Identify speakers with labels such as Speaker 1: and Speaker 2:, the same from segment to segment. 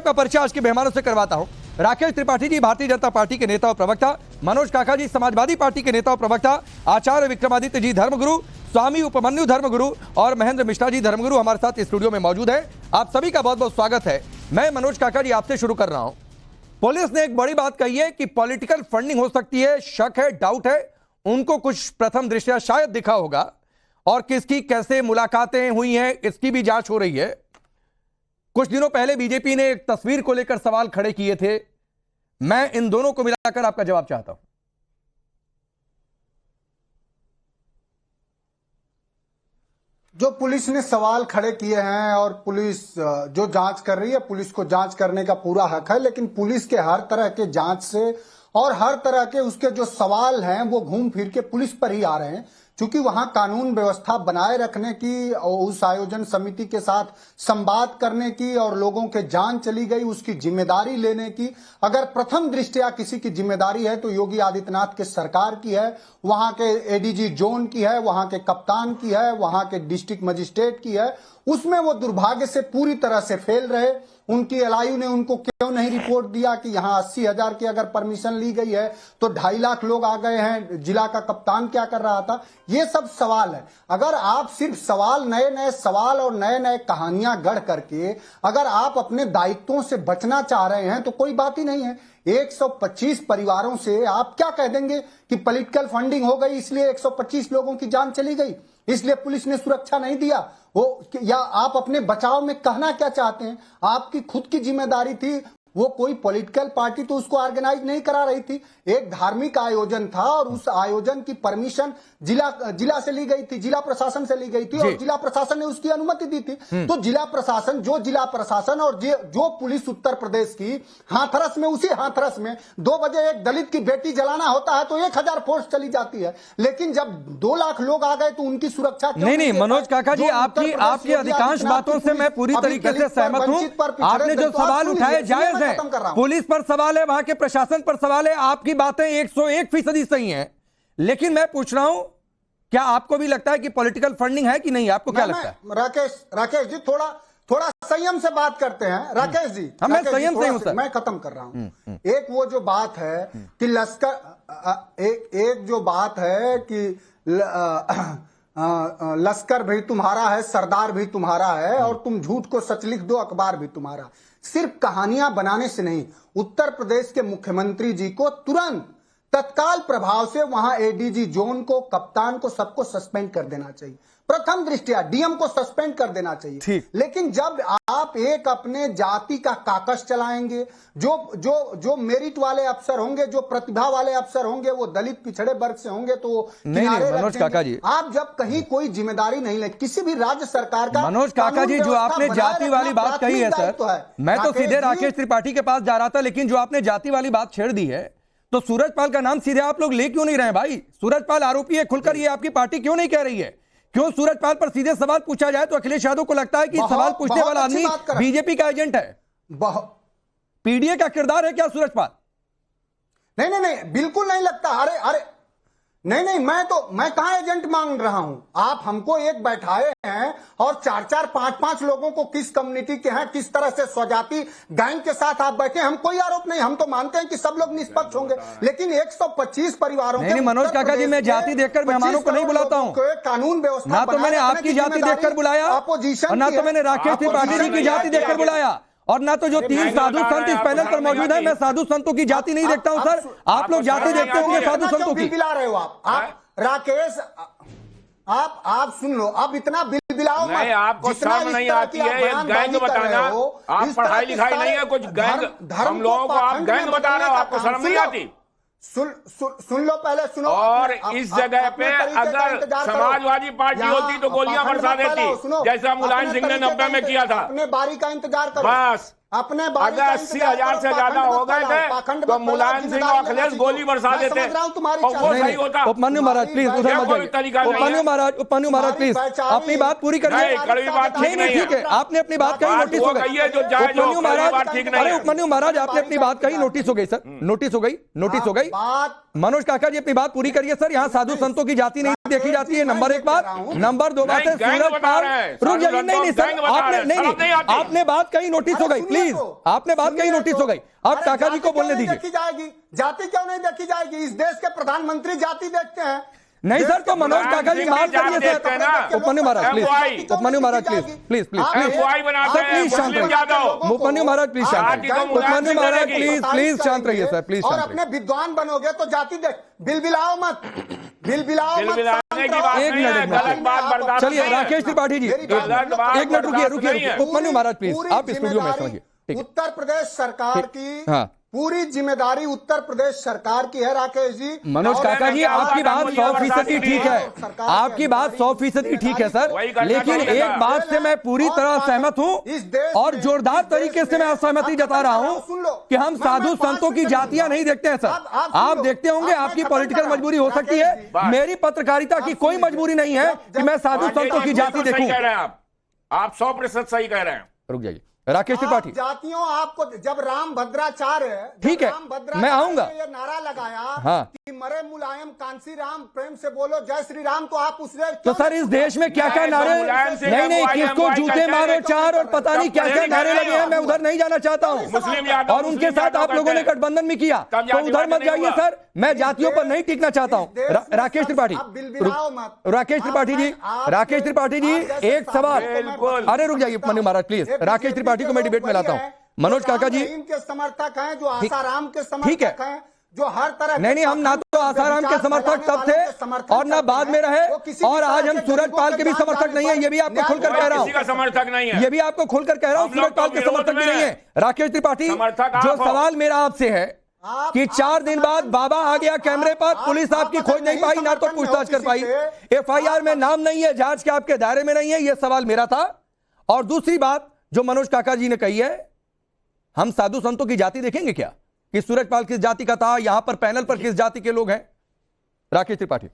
Speaker 1: का परिचय आज के मेहमानों से करवाता हूं। राकेश त्रिपाठी जी भारतीय जनता पार्टी के नेता और प्रवक्ता, मनोज काका जी समाजवादी पार्टी के नेता और प्रवक्ता, आचार्य विक्रमादित्य जी धर्मगुरु, स्वामी उपमन्यु धर्मगुरु और महेंद्र मिश्रा जी धर्मगुरु हमारे साथ स्टूडियो में मौजूद है। आप सभी का बहुत बहुत स्वागत है। मैं मनोज काका जी आपसे शुरू कर रहा हूं। पुलिस ने एक बड़ी बात कही है कि पॉलिटिकल फंडिंग हो सकती है, शक है, डाउट है, उनको कुछ प्रथम दृष्टया शायद दिखा होगा और किसकी कैसे मुलाकातें हुई हैं इसकी भी जांच हो रही है। कुछ दिनों पहले बीजेपी ने एक तस्वीर को लेकर सवाल खड़े किए थे। मैं इन दोनों को मिलाकर आपका जवाब चाहता हूं।
Speaker 2: जो पुलिस ने सवाल खड़े किए हैं और पुलिस जो जांच कर रही है, पुलिस को जांच करने का पूरा हक है, लेकिन पुलिस के हर तरह के जांच से और हर तरह के उसके जो सवाल हैं वो घूम फिर के पुलिस पर ही आ रहे हैं, क्योंकि वहां कानून व्यवस्था बनाए रखने की और उस आयोजन समिति के साथ संवाद करने की और लोगों के जान चली गई उसकी जिम्मेदारी लेने की, अगर प्रथम दृष्टया किसी की जिम्मेदारी है तो योगी आदित्यनाथ के सरकार की है, वहां के एडीजी जोन की है, वहां के कप्तान की है, वहां के डिस्ट्रिक्ट मजिस्ट्रेट की है। उसमें वो दुर्भाग्य से पूरी तरह से फेल रहे। उनकी एलआईयू ने उनको क्यों नहीं रिपोर्ट दिया कि यहां 80,000 की अगर परमिशन ली गई है तो 2.5 लाख लोग आ गए हैं, जिला का कप्तान क्या कर रहा था? ये सब सवाल है। अगर आप सिर्फ सवाल, नए नए सवाल और नए नए कहानियां गढ़ करके अगर आप अपने दायित्वों से बचना चाह रहे हैं तो कोई बात ही नहीं है। 125 परिवारों से आप क्या कह देंगे कि पॉलिटिकल फंडिंग हो गई इसलिए 125 लोगों की जान चली गई, इसलिए पुलिस ने सुरक्षा नहीं दिया? वो या आप अपने बचाव में कहना क्या चाहते हैं? आपकी खुद की जिम्मेदारी थी। वो कोई पॉलिटिकल पार्टी तो उसको ऑर्गेनाइज नहीं करा रही थी, एक धार्मिक आयोजन था और उस आयोजन की परमिशन जिला से ली गई थी, जिला प्रशासन से ली गई थी और जिला प्रशासन ने उसकी अनुमति दी थी। तो जिला प्रशासन और जो पुलिस उत्तर प्रदेश की हाथरस में, उसी हाथरस में 2 बजे एक दलित की बेटी जलाना होता है तो 1000 फोर्स चली जाती है, लेकिन जब 2 लाख लोग आ गए तो उनकी सुरक्षा
Speaker 1: नहीं मनोज काका जी, आपकी अधिकांश बातों से मैं पूरी तरीके से सहमत हूं। आपने जो सवाल उठाए जायज है, पुलिस पर सवाल है, वहां के प्रशासन पर सवाल है, आपकी बातें 101% सही हैं, लेकिन मैं पूछ रहा हूं क्या आपको भी लगता है कि पॉलिटिकल फंडिंग है कि नहीं? आपको क्या लगता है?
Speaker 2: राकेश जी थोड़ा संयम से बात करते हैं। राकेश जी,
Speaker 1: मैं संयम से हूं सर,
Speaker 2: मैं खत्म कर रहा हूं। एक वो जो बात है कि एक जो बात है कि लश्कर भी तुम्हारा है, सरदार भी तुम्हारा है और तुम झूठ को सच लिख दो, अखबार भी तुम्हारा। सिर्फ कहानियां बनाने से नहीं, उत्तर प्रदेश के मुख्यमंत्री जी को तुरंत तत्काल प्रभाव से वहां एडीजी जोन को, कप्तान को, सबको सस्पेंड कर देना चाहिए। प्रथम दृष्टया डीएम को सस्पेंड कर देना चाहिए। लेकिन जब आप एक अपने जाति का काकस चलाएंगे, जो मेरिट वाले अफसर होंगे, जो प्रतिभा वाले अफसर होंगे, वो दलित पिछड़े वर्ग से होंगे तो किनारे
Speaker 1: मनोज काका जी,
Speaker 2: आप जब कहीं कोई जिम्मेदारी नहीं ले किसी भी राज्य सरकार का।
Speaker 1: मनोज काका जी, जो आपने जाति वाली बात कही है सर, मैं तो सीधे राकेश त्रिपाठी के पास जा रहा था, लेकिन जो आपने जाति वाली बात छेड़ दी है तो सूरजपाल का नाम सीधे आप लोग ले क्यों नहीं रहे भाई? सूरजपाल आरोपी है, खुलकर ये आपकी पार्टी क्यों नहीं कह रही है? क्यों सूरजपाल पर सीधे सवाल पूछा जाए तो अखिलेश यादव को लगता है कि सवाल पूछने वाला आदमी बीजेपी का एजेंट है, पीडीए का किरदार है क्या सूरजपाल?
Speaker 2: नहीं, बिल्कुल नहीं लगता। अरे नहीं, मैं कहां एजेंट मांग रहा हूं? आप हमको एक बैठाए हैं और 4-4, 5-5 लोगों को किस कम्युनिटी के हैं, किस तरह से स्वजाति गैंग के साथ आप बैठे, हम कोई आरोप नहीं, हम तो मानते हैं कि सब लोग निष्पक्ष होंगे, लेकिन 125 परिवारों
Speaker 1: नहीं मनोज काका जी, मैं जाति देखकर मेहमानों को नहीं बुलाता हूं।
Speaker 2: कानून व्यवस्था
Speaker 1: ना तो मैंने आपकी जाति देखकर बुलाया और ना तो मैंने राकेश त्रिपाठी जी की जाति देखकर बुलाया और ना तो जो 3 साधु संत इस पैनल पर मौजूद है। मैं साधु संतों की जाति नहीं देखता हूं सर, आप लोग जाति देखते होंगे साधु संतों की।
Speaker 2: बिला रहे हो आप राकेश, आप सुन लो, अब इतना बिलबिलाओ मत।
Speaker 3: नहीं, आपको शर्म नहीं आती है एक गैंग बताना? आप पढ़ाई लिखाई नहीं है कुछ, गैंग हम लोगों को आप गैंग बता रहे हो, आपको शर्म नहीं आती?
Speaker 2: सुन लो, पहले सुनो।
Speaker 3: और इस जगह पे अगर समाजवादी पार्टी होती तो गोलियां बरसा देती, जैसा मुलायम सिंह ने 90 में किया था।
Speaker 2: अपने बारी का इंतजार करो
Speaker 3: बस।
Speaker 2: अपने
Speaker 3: अगर 80,000 से ज्यादा हो गए थे तो मुलायम सिंह और अखिलेश गोली बरसा देते और वो सही होता।
Speaker 1: उपमन्यु महाराज प्लीज उधर मत जाइए। उपमन्यु महाराज प्लीज अपनी बात पूरी करिए।
Speaker 3: कड़वी बात ठीक नहीं
Speaker 1: ठीक है, आपने अपनी बात कही, नोटिस हो गई। उपमन्यु महाराज आपने अपनी बात कही, नोटिस हो गई सर, नोटिस हो गई। मनोज काका जी अपनी बात पूरी करिए सर। यहाँ साधु संतों की जाति नहीं देखी जाती है, नंबर 1 बात। नंबर 2 बात है सूरज पाल, रुक जाइए, नहीं सर, आपने नहीं, आपने बात कहीं नोटिस हो गई, प्लीज, आपने बात कहीं नोटिस हो गई। आप काका जी को बोलने दीजिए।
Speaker 2: देखी जाएगी जाति, क्यों नहीं देखी जाएगी? इस देश के प्रधानमंत्री जाति देखते हैं।
Speaker 1: नहीं सर, तो मनोज काका जी माफ करिए sir. Upamanyu Maharaj please, Upamanyu Maharaj please please please please शांत रहिए। उपमन्यु महाराज प्लीज शांत रहिए। उपमन्यु महाराज प्लीज प्लीज शांत रहिए सर, प्लीज
Speaker 2: और
Speaker 1: शांत
Speaker 2: अपने
Speaker 1: रहिए।
Speaker 2: विद्वान बनोगे तो जाति देख, बिलबिलाओ मत, बिलबिलाओ मत।
Speaker 1: एक मिनट, चलिए राकेश त्रिपाठी जी एक मिनट रुकिए। उपमन्यु महाराज प्लीज आप स्टूडियो में समझिए।
Speaker 2: उत्तर प्रदेश सरकार की पूरी जिम्मेदारी उत्तर प्रदेश सरकार की है राकेश जी।
Speaker 1: मनोज काका जी आपकी बात 100% ठीक है, आपकी बात 100% ठीक है सर, लेकिन एक बात से मैं पूरी तरह सहमत हूं और जोरदार तरीके से मैं असहमति जता रहा हूं कि हम साधु संतों की जातियां नहीं देखते हैं सर। आप देखते होंगे, आपकी पॉलिटिकल मजबूरी हो सकती है, मेरी पत्रकारिता की कोई मजबूरी नहीं है कि मैं साधु संतों की जाति देखूं।
Speaker 3: आप 100% सही कह रहे हैं।
Speaker 1: रुक जाइए राकेश त्रिपाठी।
Speaker 2: जातियों आपको जब राम भद्राचार्य,
Speaker 1: ठीक है मैं आऊंगा,
Speaker 2: ये नारा लगाया
Speaker 1: हाँ
Speaker 2: कि मरे मुलायम कांसी राम प्रेम से बोलो जय श्री राम, तो आप उसने
Speaker 1: तो सर इस देश में क्या क्या नारे, नहीं किसको जूते मारो 4 और पता नहीं क्या क्या नारे लगे हैं, मैं उधर नहीं जाना चाहता हूं। और उनके साथ आप लोगों ने गठबंधन भी किया, तो उधर मत जाइए सर, मैं जातियों पर नहीं टिकना चाहता हूं। राकेश त्रिपाठी, राकेश त्रिपाठी जी, राकेश त्रिपाठी जी एक सवाल, अरे रुक जाइए मनु महाराज प्लीज, राकेश त्रिपाठी को मैं डिबेट में लाता हूं। मनोज काका जी
Speaker 2: के समर्थक हैं, जो आसाराम के समर्थक हैं, जो हर तरह
Speaker 1: नहीं हम ना तो आसाराम के समर्थक तब थे और ना बाद में रहे, और आज हम सूरज पाल के भी समर्थक नहीं है, ये भी आपको खुलकर कह रहा हूं,
Speaker 3: समर्थक नहीं है,
Speaker 1: ये भी आपको खुलकर कह रहा हूं, सूरज पाल के समर्थक भी नहीं है। राकेश त्रिपाठी जो सवाल मेरा आपसे है कि 4 दिन बाद बाबा आ गया कैमरे पर, पुलिस आपकी खोज नहीं पाई, ना तो पूछताछ कर पाई, FIR में नाम नहीं है, जांच के आपके दायरे में नहीं है, यह सवाल मेरा था। और दूसरी बात जो मनोज काका जी ने कही है, हम साधु संतों की जाति देखेंगे क्या, कि सूरजपाल किस जाति का था, यहां पर पैनल पर किस जाति के लोग हैं? राकेश त्रिपाठी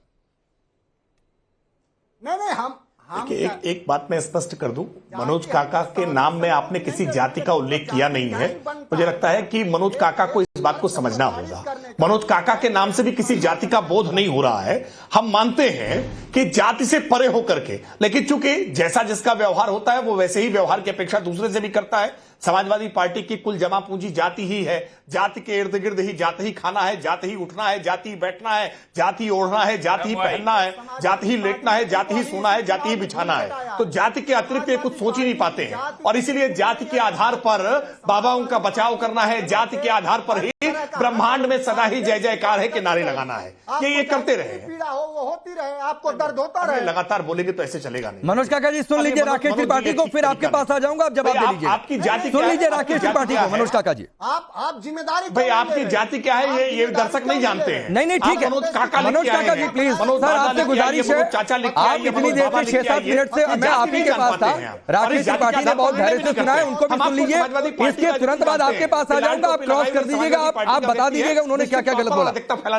Speaker 2: नहीं हम
Speaker 4: एक बात मैं स्पष्ट कर दूं, मनोज काका के नाम में आपने किसी जाति का उल्लेख किया नहीं है। मुझे लगता है कि मनोज काका को इस बात को समझना होगा। मनोज काका के नाम से भी किसी जाति का बोध नहीं हो रहा है। हम मानते हैं कि जाति से परे होकर के, लेकिन चूंकि जैसा जिसका व्यवहार होता है वो वैसे ही व्यवहार की अपेक्षा दूसरे से भी करता है। समाजवादी पार्टी की कुल जमा पूंजी जाति ही है, जाति के इर्द गिर्द ही जाति ही खाना है, जाति ही उठना है, जाति ही बैठना है, जाति ही ओढ़ना है, जाति ही पहनना है, जाति ही लेटना है, जाति ही सोना है, जाति ही बिछाना है। तो जाति के अतिरिक्त ये कुछ सोच ही नहीं पाते हैं, और इसीलिए जाति के आधार पर बाबाओं का बचाव करना है, जाति के आधार पर ही ब्रह्मांड में सदा ही जय जयकार है के नारे लगाना है। ये करते रहे,
Speaker 2: पीड़ा हो वो होती रहे, आपको दर्द होता रहे,
Speaker 4: लगातार बोलेंगे तो ऐसे चलेगा नहीं।
Speaker 1: मनोज काका जी सुन लीजिए राकेश त्रिपाठी को, फिर आपके पास आ जाऊंगा, आप जवाब दे लीजिए।
Speaker 4: आपकी जाति
Speaker 1: सुन लीजिए राकेश त्रिपाठी को। मनोज काका जी
Speaker 2: आप जिम्मेदारी
Speaker 4: भाई, आपकी जाति क्या है ये दर्शक नहीं जानते हैं।
Speaker 1: नहीं ठीक है
Speaker 4: मनोज काका
Speaker 1: जी प्लीज सर, आपसे गुजारिश है, आप इतनी देर से 6-7 मिनट से मैं आप ही के पास था, राकेश त्रिपाठी ने बहुत धैर्य से सुना है, उनको भी सुन लीजिए, इसके तुरंत बाद आपके पास आ जाऊंगा, आप क्रॉस कर दीजिएगा, आप बता दीजिएगा उन्होंने क्या क्या गलत बोला।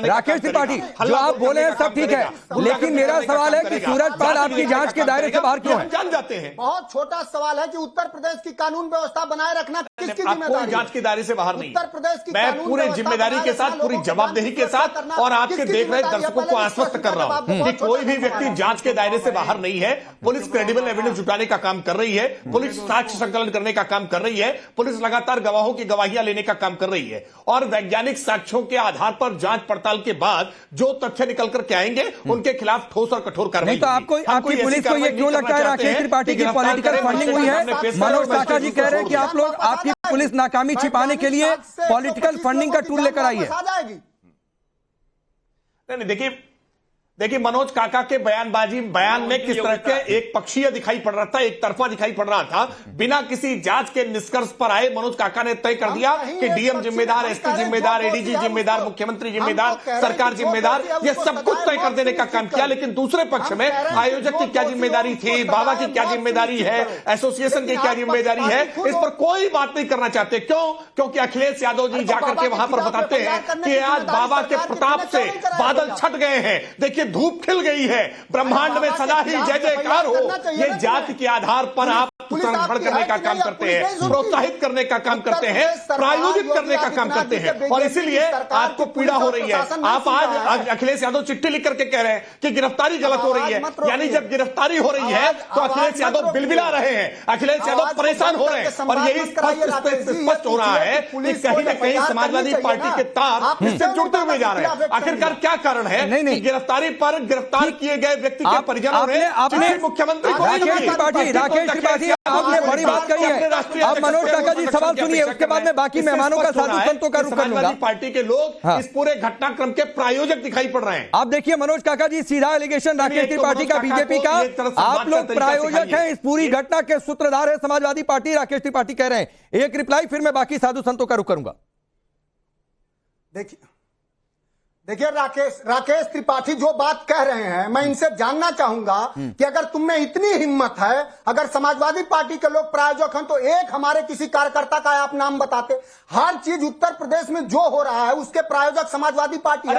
Speaker 1: राकेश त्रिपाठी जो आप बोले हैं सब ठीक है, लेकिन मेरा सवाल है कि सूरजपाल आपकी जांच के दायरे से बाहर क्यों है?
Speaker 4: जान जाते हैं।
Speaker 2: बहुत छोटा सवाल है कि उत्तर प्रदेश की कानून व्यवस्था बनाए रखना किसकी जिम्मेदारी?
Speaker 4: जांच के दायरे से बाहर नहीं,
Speaker 2: उत्तर प्रदेश की
Speaker 4: मैं पूरे जिम्मेदारी के साथ, पूरी जवाबदेही के साथ और आपके देख रहे दर्शकों को आश्वस्त कर रहा हूं कि कोई भी व्यक्ति जांच के दायरे से बाहर नहीं है। पुलिस क्रेडिबल एविडेंस जुटाने का काम कर रही है, पुलिस साक्ष्य संकलन करने का काम कर रही है, पुलिस लगातार गवाहों की गवाहियां लेने का काम कर रही है, और वैज्ञानिक साक्ष्यों के आधार पर जांच पड़ताल के बाद जो तथ्य निकल कर के आएंगे उनके खिलाफ ठोस और कठोर कार्रवाई।
Speaker 1: नहीं तो आपकी पुलिस को ये क्यों लगता है राकेश त्रिपाठी की पॉलिटिकल फंडिंग हुई है? मनोज काका जी कह रहे हैं कि आप लोग, आपकी पुलिस नाकामी छिपाने के लिए पॉलिटिकल फंडिंग का टूल लेकर आई है।
Speaker 4: नहीं देखिए मनोज काका के बयान में किस तरह के एक पक्षीय दिखाई पड़ रहा था, एक तरफा दिखाई पड़ रहा था। बिना किसी जांच के निष्कर्ष पर आए मनोज काका ने तय कर दिया कि डीएम जिम्मेदार, एसपी जिम्मेदार, एडीजी जिम्मेदार, मुख्यमंत्री जिम्मेदार, सरकार जिम्मेदार, ये सब कुछ तय कर देने का काम किया। लेकिन दूसरे पक्ष में आयोजक की क्या जिम्मेदारी थी, बाबा की क्या जिम्मेदारी है, एसोसिएशन की क्या जिम्मेदारी है, इस पर कोई बात नहीं करना चाहते। क्यों? क्योंकि अखिलेश यादव जी जाकर के वहां पर बताते हैं कि आज बाबा के प्रताप से बादल छट गए हैं, देखिए धूप खिल गई है, ब्रह्मांड में सदा ही जय जयकार हो। ये जाति के आधार पर आप आत्मसंरक्षण करने का काम करते हैं, प्रोत्साहित करने का काम करते हैं, प्रायोजित करने का काम करते हैं, और इसीलिए आपको पीड़ा हो रही है। आप आज अखिलेश यादव चिट्ठी लिख करके कह रहे हैं कि गिरफ्तारी गलत हो रही है, यानी जब गिरफ्तारी हो रही है तो अखिलेश यादव बिलबिला रहे हैं, अखिलेश यादव परेशान हो रहे हैं, और यही स्पष्ट हो रहा है कि कहीं ना कहीं समाजवादी पार्टी के तार इससे जुड़ते हुए जा रहे हैं। आखिरकार क्या कारण है कि गिरफ्तारी पर गिरफ्तार किए गए व्यक्ति के परिजनों ने आपने मुख्यमंत्री को
Speaker 1: राकेश त्रिपाठी आपने बड़ी बात कही है। अब मनोज काका जी सवाल सुनिए, उसके बाद में बाकी मेहमानों का साधु संतों का रुख कर लूंगा।
Speaker 4: पार्टी के लोग इस पूरे घटनाक्रम के प्रायोजक दिखाई पड़ रहे हैं।
Speaker 1: आप देखिए मनोज काका जी, सीधा एलिगेशन राकेश त्रिपाठी का बीजेपी का, आप लोग प्रायोजक हैं, इस पूरी घटना के सूत्रधार है समाजवादी पार्टी, राकेश त्रिपाठी कह रहे हैं। एक रिप्लाई फिर मैं बाकी साधु संतों का रुख करूंगा।
Speaker 2: देखिए राकेश त्रिपाठी जो बात कह रहे हैं, मैं इनसे जानना चाहूंगा कि अगर तुम में इतनी हिम्मत है, अगर समाजवादी पार्टी के लोग प्रायोजक हैं, तो एक हमारे किसी कार्यकर्ता का आप नाम बताते। हर चीज उत्तर प्रदेश में जो हो रहा है उसके प्रायोजक समाजवादी पार्टी है।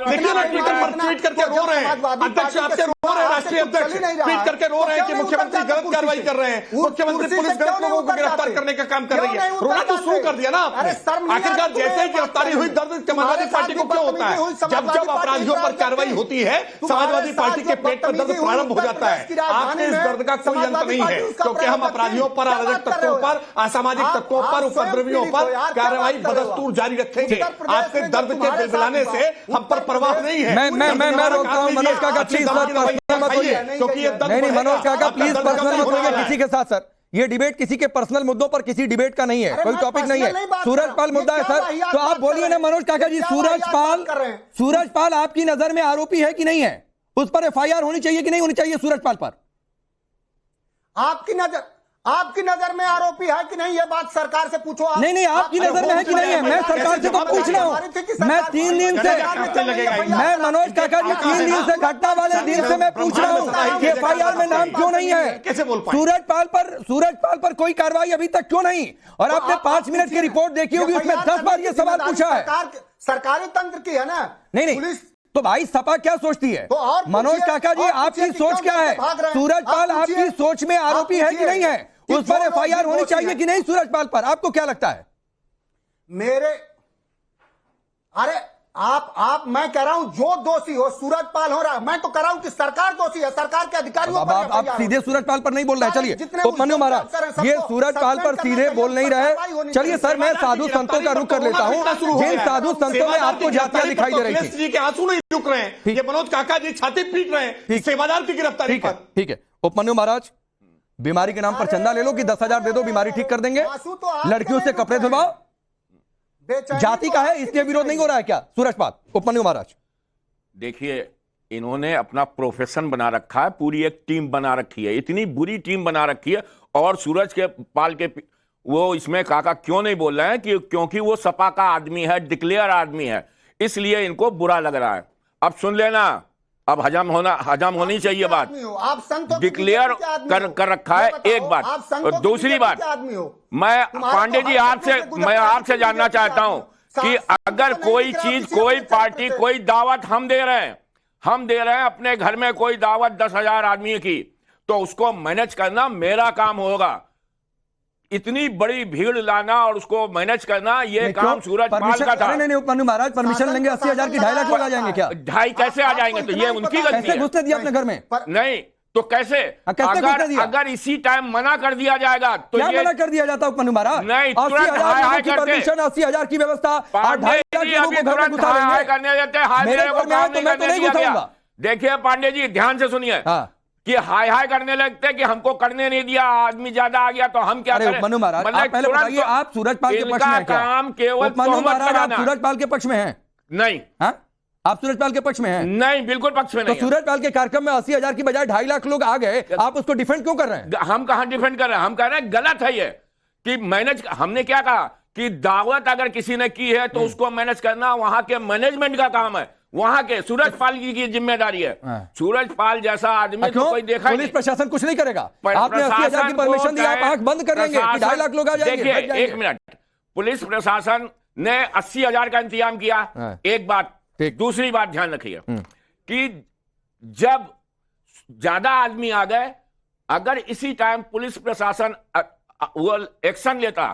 Speaker 4: देखिए ना ट्विटर पर ट्वीट करके रो रहे हैं, अध्यक्ष आपके रो रहे हैं, राष्ट्रीय अध्यक्ष ट्वीट करके रो रहे हैं कि मुख्यमंत्री गलत कार्रवाई कर रहे हैं, मुख्यमंत्री पुलिस गलत लोगों को गिरफ्तार करने का काम कर रही है। रोना तो शुरू कर दिया ना आपने। आखिरकार जैसे ही गिरफ्तारी हुई, दर्द समाजवादी पार्टी को क्यों होता है? जब अपराधियों पर कार्रवाई होती है, समाजवादी पार्टी के पेट पर दर्द प्रारंभ हो जाता है। आपके इस दर्द का कोई अंत नहीं है, क्योंकि हम अपराधियों पर, अराजक तत्वों पर, असामाजिक तत्वों पर, उपद्रवियों पर कार्रवाई बदस्तूर जारी रखेंगे। आपके दर्द के बिलबिलाने से हम पर परवाह नहीं है।
Speaker 1: मैं रोकता हूं मनोज काका, प्लीज मत होइए,
Speaker 4: क्योंकि ये
Speaker 1: नहीं मनोज काका प्लीज पर्सनल मत होइए किसी के साथ। सर ये डिबेट किसी के पर्सनल मुद्दों पर किसी डिबेट का नहीं है, कोई टॉपिक नहीं है। सूरजपाल मुद्दा है सर, तो आप बोलिए ना मनोज काका जी, सूरजपाल आपकी नजर में आरोपी है कि नहीं है? उस पर एफआईआर होनी चाहिए कि नहीं होनी चाहिए सूरजपाल पर?
Speaker 2: आपकी नजर में आरोपी है कि नहीं, ये बात सरकार से पूछो।
Speaker 1: नहीं आपकी नजर में है कि नहीं है, मैं सरकार से तो पूछ रहा हूं। मैं 3 दिन से, मैं मनोज काका जी 3 दिन से, घटना वाले दिन से मैं पूछ रहा हूं कि एफआईआर में नाम क्यों नहीं है?
Speaker 4: कैसे बोल पाए?
Speaker 1: सूरजपाल पर कोई कार्रवाई अभी तक क्यों नहीं? और आपने 5 मिनट की रिपोर्ट देखी होगी, उसमें 10 बार ये सवाल पूछा है।
Speaker 2: सरकारी तंत्र की है ना।
Speaker 1: नहीं तो भाई सपा क्या सोचती है? मनोज काका जी आपकी सोच क्या है? सूरजपाल आपकी सोच में आरोपी है कि नहीं है? उस पर एफआईआर होनी चाहिए कि नहीं सूरजपाल पर? आपको क्या लगता है?
Speaker 2: मैं कह रहा हूं जो दोषी हो, सूरजपाल हो रहा है, मैं तो कह रहा हूं कि सरकार दोषी है, सरकार के अधिकारियों पर।
Speaker 1: आप सीधे सूरजपाल पर नहीं बोल रहे। चलिए उपमन्यु महाराज, ये सूरजपाल पर सीधे बोल नहीं रहे। चलिए सर, मैं साधु संतों का रुख कर लेता हूं। जिन साधु संतों में आपको जातियां दिखाई दे रही थी,
Speaker 4: आंसू नहीं रुक रहे हैं, ये मनोज काका जी छाती पीट रहे हैं सेवादार की गिरफ्तारी पर।
Speaker 1: ठीक है उपमन्यु महाराज, बीमारी के नाम पर चंदा ले लो कि 10,000 दे दो, बीमारी ठीक कर देंगे। लड़कियों से कपड़े धुलवाओ, जाति का है इसलिए विरोध नहीं हो रहा है क्या सूरजपाल? उपमन्यु महाराज
Speaker 3: देखिए, इन्होंने अपना प्रोफेशन बना रखा है, पूरी एक टीम बना रखी है, इतनी बुरी टीम बना रखी है। और सूरज के पाल के वो इसमें काका क्यों नहीं बोल रहे हैं कि क्योंकि वो सपा का आदमी है, डिक्लेयर आदमी है, इसलिए इनको बुरा लग रहा है। अब सुन लेना, अब हजम होनी चाहिए बात। डिक्लेयर कर रखा है, एक बात। और दूसरी बात, मैं पांडे जी आपसे जानना चाहता हूं कि अगर कोई चीज, कोई पार्टी, कोई दावत हम दे रहे हैं अपने घर में कोई दावत 10,000 आदमी की, तो उसको मैनेज करना मेरा काम होगा। इतनी बड़ी भीड़ लाना और उसको मैनेज करना, ये काम सूरजपाल का था।
Speaker 1: नहीं उपमन्यु महाराज, परमिशन लेंगे 80,000 की 2.5 लाख लोग आ जाएंगे क्या?
Speaker 3: 2.5 कैसे आ जाएंगे? तो ये उनकी गलती है।
Speaker 1: कैसे घुसते दिया अपने घर में?
Speaker 3: नहीं तो कैसे? अगर इसी टाइम मना कर दिया जाएगा तो
Speaker 1: क्या मना कर दिया जाता उपमन्यु महाराज?
Speaker 3: नहीं, तुरंत हाय करते,
Speaker 1: 80,000 की व्यवस्था, 2.5 लाख लोगों को घर में घुसा
Speaker 3: हाय करने देते, हाय मेरे को काम नहीं करने दिया गया। देखिए पांडे जी ध्यान से सुनिए कि हाय करने लगते कि हमको करने नहीं दिया, आदमी ज्यादा आ गया तो हम क्या करें?
Speaker 1: उपमन्यु महाराज आप पहले बताइए, आप सूरजपाल के पक्ष में हैं क्या?
Speaker 3: काम केवल
Speaker 1: उपमन्यु महाराज आप सूरजपाल के पक्ष में हैं?
Speaker 3: नहीं।
Speaker 1: आप सूरजपाल के पक्ष में हैं?
Speaker 3: नहीं, बिल्कुल पक्ष में नहीं।
Speaker 1: तो सूरजपाल के कार्यक्रम में 80,000 की बजाय 2.5 लाख लोग आ गए, आप उसको डिफेंड क्यों कर रहे हैं?
Speaker 3: हम कहां डिफेंड कर रहे हैं? हम कह रहे हैं गलत है ये कि मैनेज। हमने क्या कहा कि दावत अगर किसी ने की है तो उसको मैनेज करना वहां के मैनेजमेंट का काम है, वहां के सूरजपाल की जिम्मेदारी है। सूरजपाल जैसा आदमी तो कोई देखा,
Speaker 1: पुलिस प्रशासन कुछ नहीं करेगा। आपने 80,000 की परमिशन दी, आप आंख बंद कर लेंगे कि 2.5 लाख लोग आ जाएंगे?
Speaker 3: देखिए 1 मिनट, पुलिस प्रशासन ने 80,000 का इंतजाम किया, एक बात। दूसरी बात ध्यान रखिए कि जब ज्यादा आदमी आ गए अगर इसी टाइम पुलिस प्रशासन वो एक्शन लेता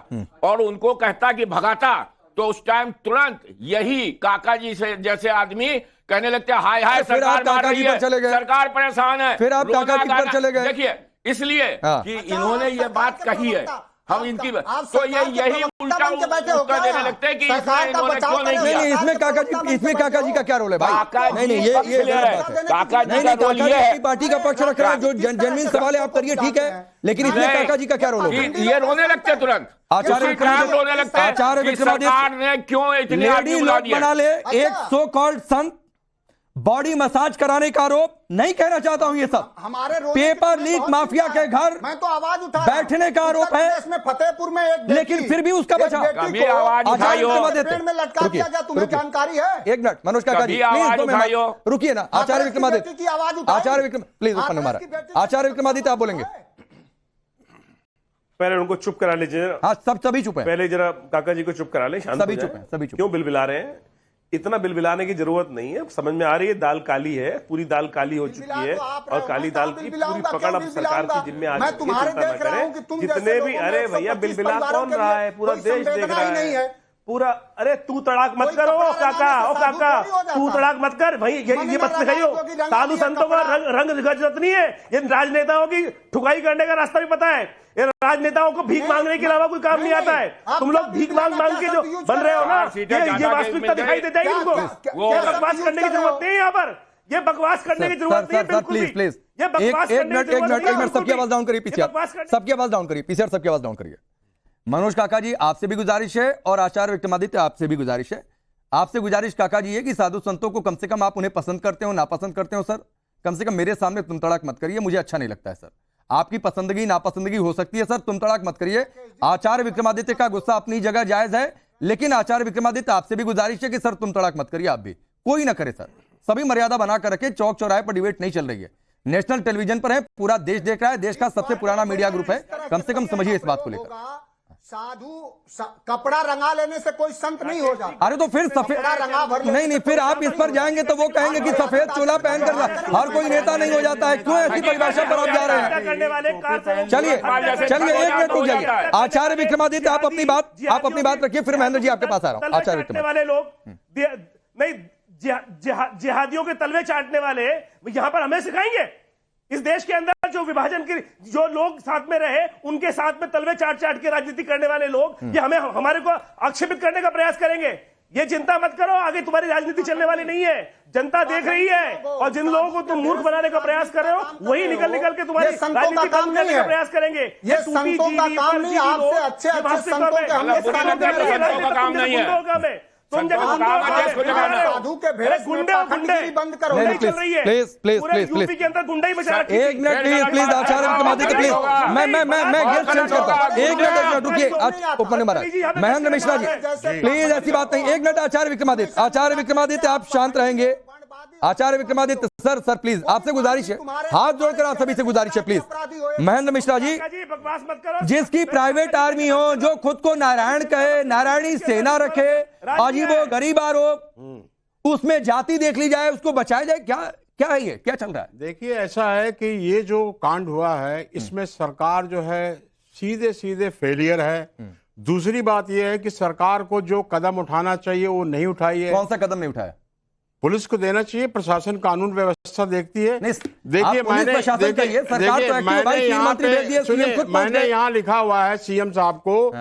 Speaker 3: और उनको कहता कि भगाता, तो उस टाइम तुरंत यही काका जी से जैसे आदमी कहने लगते हाय हाय
Speaker 1: फिर
Speaker 3: सरकार
Speaker 1: आप
Speaker 3: मार
Speaker 1: काका
Speaker 3: रही
Speaker 1: जी पर
Speaker 3: है,
Speaker 1: चले गए।
Speaker 3: सरकार परेशान है,
Speaker 1: फिर आप काका जी पर चले गए।
Speaker 3: देखिए इसलिए
Speaker 1: हाँ।
Speaker 3: कि इन्होंने ये बात कही है, हम इनकी तो ये यही उल्टा उत्तर देने लगते हैं कि इसमें इन्होंने क्यों नहीं
Speaker 1: नहीं
Speaker 3: किया।
Speaker 1: नहीं, इसमें काका जी का क्या रोल है भाई?
Speaker 3: काका
Speaker 1: नहीं नहीं,
Speaker 3: जी का
Speaker 1: ये
Speaker 3: इसलिए
Speaker 1: गलत बात है।
Speaker 3: काका जी
Speaker 1: नहीं
Speaker 3: का
Speaker 1: नहीं,
Speaker 3: रोल
Speaker 1: काका
Speaker 3: ये
Speaker 1: जी
Speaker 3: है
Speaker 1: अपनी पार्टी का पक्ष रख रहा है, जो जेन्युइन सवाल है आप करिए, ठीक है, लेकिन इसमें
Speaker 3: नहीं,
Speaker 1: काका जी का क्या रोल होगा?
Speaker 3: कि ये रोने लगते तुरंत,
Speaker 1: आचार्य
Speaker 3: उसी टाइम रोने लगते हैं
Speaker 1: आचार्य
Speaker 3: कि
Speaker 1: विक्रमादित्य
Speaker 3: सरकार ने क्यों इतने
Speaker 1: लेडी
Speaker 3: आदमी बुला
Speaker 1: लोग
Speaker 3: दिए।
Speaker 1: बना ले, एक सो कॉल्ड संत बॉडी मसाज कराने का आरोप नहीं कहना चाहता हूं ये सब,
Speaker 2: हमारे
Speaker 1: पेपर लीक माफिया के घर
Speaker 2: मैं तो आवाज उठा
Speaker 1: बैठने का आरोप है,
Speaker 2: इसमें फतेहपुर में एक
Speaker 1: लेकिन फिर भी उसका बचा।
Speaker 3: कभी आवाज उठाइयो,
Speaker 2: पेड़ में लटका दिया गया, तुम्हें जानकारी है?
Speaker 1: एक मिनट मनोज काका जी
Speaker 3: कभी आवाज
Speaker 1: प्लीज, 2 मिनट
Speaker 3: उठाइयो।
Speaker 1: रुकिए ना। आचार्य विक्रमादित्य,
Speaker 2: की आवाज उठाई।
Speaker 1: आचार्य विक्रम प्लीज ऊपर हमारा आचार्य विक्रमादित्य आप बोलेंगे।
Speaker 5: पहले उनको चुप करा लीजिए।
Speaker 1: हाँ सभी चुप है,
Speaker 5: पहले जरा काका जी को चुप करा ले, शांत
Speaker 1: सभी
Speaker 5: हो
Speaker 1: चुप
Speaker 5: जाएं।
Speaker 1: हैं, सभी चुप।
Speaker 5: क्यों बिलबिला रहे हैं? इतना बिलबिलाने की जरूरत नहीं है, समझ में आ रही है दाल काली है, पूरी दाल काली हो चुकी है और काली दाल की पूरी पकड़ अब सरकार की जिम्मे आ चुकी है। चिंता न करें, जितने भी, अरे भैया बिलबिला कौन रहा है? पूरा देश देख रहा है पूरा। अरे तू तड़ाक मत करो काका, तू तड़ाक मत कर भाई, ये मत सिखाइयो। साधु संतों का रंग गजरत नहीं है, ये राजनेताओं की ठुकाई करने का रास्ता भी पता है। ये राजनेताओं को भीख मांगने के अलावा कोई काम नहीं आता है। तुम लोग भीख मांग के जो बन रहे हो ना, ये वास्तविकता दिखाई देता है इनको। ये बकवास करने की जरूरत नहीं है यहाँ पर, ये बकवास करने की जरूरत नहीं है बिल्कुल भी।
Speaker 1: प्लीज
Speaker 5: ये बकवास
Speaker 1: एक
Speaker 5: करने
Speaker 1: मिनट
Speaker 5: की जरूरत नहीं है
Speaker 1: सबकी आवाज डाउन करिए पीछे, सबकी आवाज डाउन करिए पीछे, सबकी आवाज डाउन करिए। मनोज काका जी आपसे भी गुजारिश है और आचार्य विक्रमादित्य आपसे भी गुजारिश है। आपसे गुजारिश काका जी है कि साधु संतों को कम से कम आप उन्हें पसंद करते हो नापसंद करते हो सर, कम से कम मेरे सामने तुम तड़ाक मत करिए, मुझे अच्छा नहीं लगता है सर। आपकी पसंदगी नापसंदगी हो सकती है सर, तुम तड़ाक मत करिए। आचार्य विक्रमादित्य का गुस्सा अपनी जगह जायज है, लेकिन आचार्य विक्रमादित्य आपसे भी गुजारिश है कि सर तुम तड़ाक मत करिए, आप भी कोई ना करे सर, सभी मर्यादा बनाकर रखे। चौक चौराहे पर डिबेट नहीं चल रही है, नेशनल टेलीविजन पर है, पूरा देश देख रहा है, देश का सबसे पुराना मीडिया ग्रुप है, कम से कम समझिए इस बात को लेकर।
Speaker 2: कपड़ा रंगा लेने से कोई संत नहीं हो जाता।
Speaker 1: अरे तो फिर सफेद नहीं, फिर आप इस पर जाएंगे तो वो कहेंगे कि सफेद चोला पहनकर हर कोई नेता नहीं हो जाता है। क्यों ऐसी परिभाषा पर आप जा रहे हैं? चलिए एक मिनट रुक जाइए। आचार्य विक्रमादित्य आप अपनी बात रखिए, फिर महेंद्र जी आपके पास आ रहा हूं। आचार्य विक्रमादित्य
Speaker 5: वाले लोग नहीं, जिहादियों के तलवे चाटने वाले यहां पर हमें सिखाएंगे? इस देश के अंदर जो विभाजन के जो लोग साथ में रहे, उनके साथ में तलवे चाट के राजनीति करने वाले लोग ये हमारे को आक्षेपित करने का प्रयास करेंगे। ये चिंता मत करो, आगे तुम्हारी राजनीति चलने वाली नहीं है, जनता देख रही है। और जिन लोगों को तुम मूर्ख बनाने का प्रयास कर रहे हो, वही निकल के तुम्हारी राजनीति बंद करने का प्रयास करेंगे।
Speaker 2: ये संतों का काम नहीं, आपसे अच्छे संतों के
Speaker 3: काम नहीं है।
Speaker 5: तुम
Speaker 2: साधु के भेष में पाखंडगिरी बंद करो।
Speaker 1: प्लीज
Speaker 5: यूपी के अंदर गुंडा ही बचा रखी है।
Speaker 1: एक minute please Acharya Vikramaditya please, मैं गेस्ट चेंज करता हूं। एक मिनट रुकिए, ऊपर नहीं महाराज, महेंद्र मिश्रा जी प्लीज ऐसी बात नहीं। एक मिनट आचार्य विक्रमादित्य आप शांत रहेंगे। आचार्य विक्रमादित्य सर प्लीज आपसे गुजारिश है, हाथ जोड़कर आप सभी से गुजारिश है प्लीज। महेंद्र मिश्रा जी, जिसकी प्राइवेट आर्मी हो, जो खुद को नारायण कहे, नारायणी सेना रखे, अजीबो गरीब आरोप, उसमें जाति देख ली जाए, उसको बचाया जाए, क्या है ये, क्या चल रहा है?
Speaker 6: देखिए ऐसा है कि ये जो कांड हुआ है इसमें सरकार जो है सीधे फेलियर है। दूसरी बात ये है कि सरकार को जो कदम उठाना चाहिए वो नहीं उठाई है।
Speaker 1: कौन सा कदम नहीं उठाया?
Speaker 6: पुलिस को देना चाहिए, प्रशासन कानून व्यवस्था देखती है।
Speaker 1: देखिए
Speaker 6: मैंने यहाँ लिखा हुआ है सीएम साहब को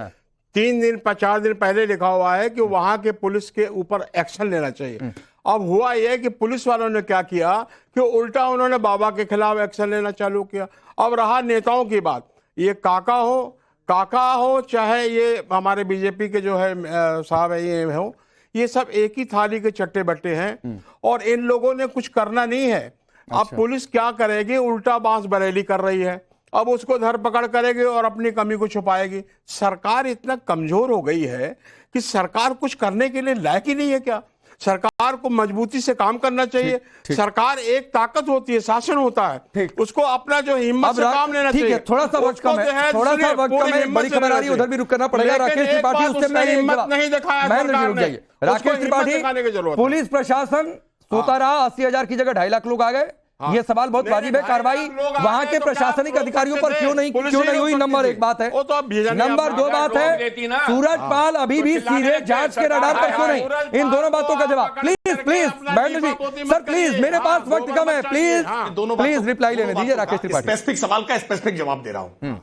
Speaker 6: 3 दिन 4 दिन पहले लिखा हुआ है कि वहां के पुलिस के ऊपर एक्शन लेना चाहिए। अब हुआ यह कि पुलिस वालों ने क्या किया कि उल्टा उन्होंने बाबा के खिलाफ एक्शन लेना चालू किया। अब रहा नेताओं की बात, ये काका हो चाहे ये हमारे बीजेपी के जो है साहब है ये हो, ये सब एक ही थाली के चट्टे बट्टे हैं और इन लोगों ने कुछ करना नहीं है। अब पुलिस क्या करेगी? उल्टा बांस बरेली कर रही है, अब उसको धरपकड़ करेगी और अपनी कमी को छुपाएगी। सरकार इतना कमजोर हो गई है कि सरकार कुछ करने के लिए लायक ही नहीं है क्या? सरकार को मजबूती से काम करना चाहिए। सरकार एक ताकत होती है, शासन होता है, उसको अपना जो हिम्मत से काम लेना चाहिए।
Speaker 1: थोड़ा सा वक्त कम है, बड़ी खबर आ रही है, उधर भी रुक करना पड़ेगा। राकेश त्रिपाठी उससे पहले
Speaker 6: हिम्मत नहीं दिखाया।
Speaker 1: राकेश त्रिपाठी, पुलिस प्रशासन सोता रहा, 80,000 की जगह 2.5 लाख लोग आ गए, ये सवाल बहुत वाजिब है। कार्रवाई वहां के प्रशासनिक अधिकारियों पर क्यों नहीं हुई, नंबर एक बात है। नंबर दो बात है, सूरजपाल अभी भी सीधे जांच के रडार पर क्यों नहीं? इन दोनों बातों का जवाब प्लीज बैठ जी सर, प्लीज, मेरे पास वक्त कम है, प्लीज रिप्लाई लेने दीजिए राकेश त्रिपाठी।
Speaker 4: स्पेसिफिक सवाल का स्पेसिफिक जवाब दे रहा हूं।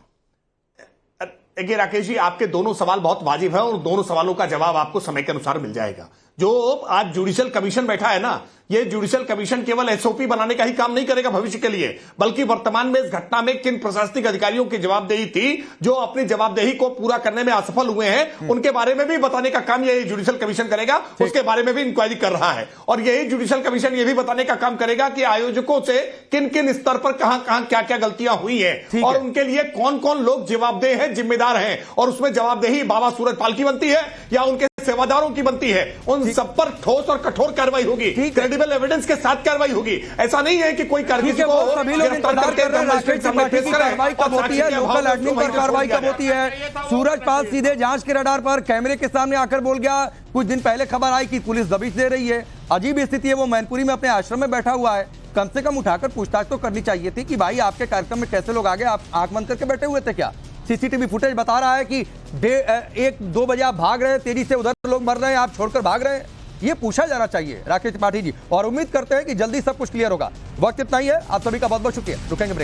Speaker 4: देखिए राकेश जी, आपके दोनों सवाल बहुत वाजिब है और दोनों सवालों का जवाब आपको समय के अनुसार मिल जाएगा। जो आज जुडिशियल कमीशन बैठा है ना, ये जुडिशियल कमीशन केवल एसओपी बनाने का ही काम नहीं करेगा भविष्य के लिए, बल्कि वर्तमान में इस घटना में किन प्रशासनिक अधिकारियों की जवाबदेही थी जो अपनी जवाबदेही को पूरा करने में असफल हुए हैं, उनके बारे में भी बताने का काम यही जुडिशियल कमीशन करेगा। उसके बारे में भी इंक्वायरी कर रहा है और यही जुडिशियल कमीशन ये भी बताने का काम करेगा कि आयोजकों से किन किन स्तर पर कहां क्या क्या गलतियां हुई है और उनके लिए कौन कौन लोग जवाबदेह है, जिम्मेदार हैं, और उसमें जवाबदेही बाबा सूरजपाल की बनती है या उनके सेवादारों की बनती है। उन सब पर ठोस और कठोर कार्रवाई होगी, क्रेडिबल एविडेंस के साथ कार्रवाई होगी। ऐसा नहीं है कि कोई
Speaker 1: सभी लोग इंतजार कर रहे हैं राकेश त्रिपाठी की कार्रवाई कब होती है, लोकल एडमिन पर कार्रवाई कब होती है। सूरजपाल सीधे जांच के रडार पर कैमरे के सामने आकर बोल गया। कुछ दिन पहले खबर आई कि पुलिस दबिश दे रही है। अजीब स्थिति है, वो मैनपुरी में अपने आश्रम में बैठा हुआ है। कम से कम उठाकर पूछताछ तो करनी चाहिए थी कि भाई आपके कार्यक्रम में कैसे लोग आ गए, आप आंख बंद करके बैठे हुए थे क्या? सीसीटीवी फुटेज बता रहा है कि 1-2 बजे आप भाग रहे हैं, तेजी से उधर लोग मर रहे हैं, आप छोड़कर भाग रहे हैं। ये पूछा जाना चाहिए राकेश त्रिपाठी जी, और उम्मीद करते हैं कि जल्दी सब कुछ क्लियर होगा। वक्त इतना ही है, आप सभी का बहुत बहुत शुक्रिया। रुकेंगे।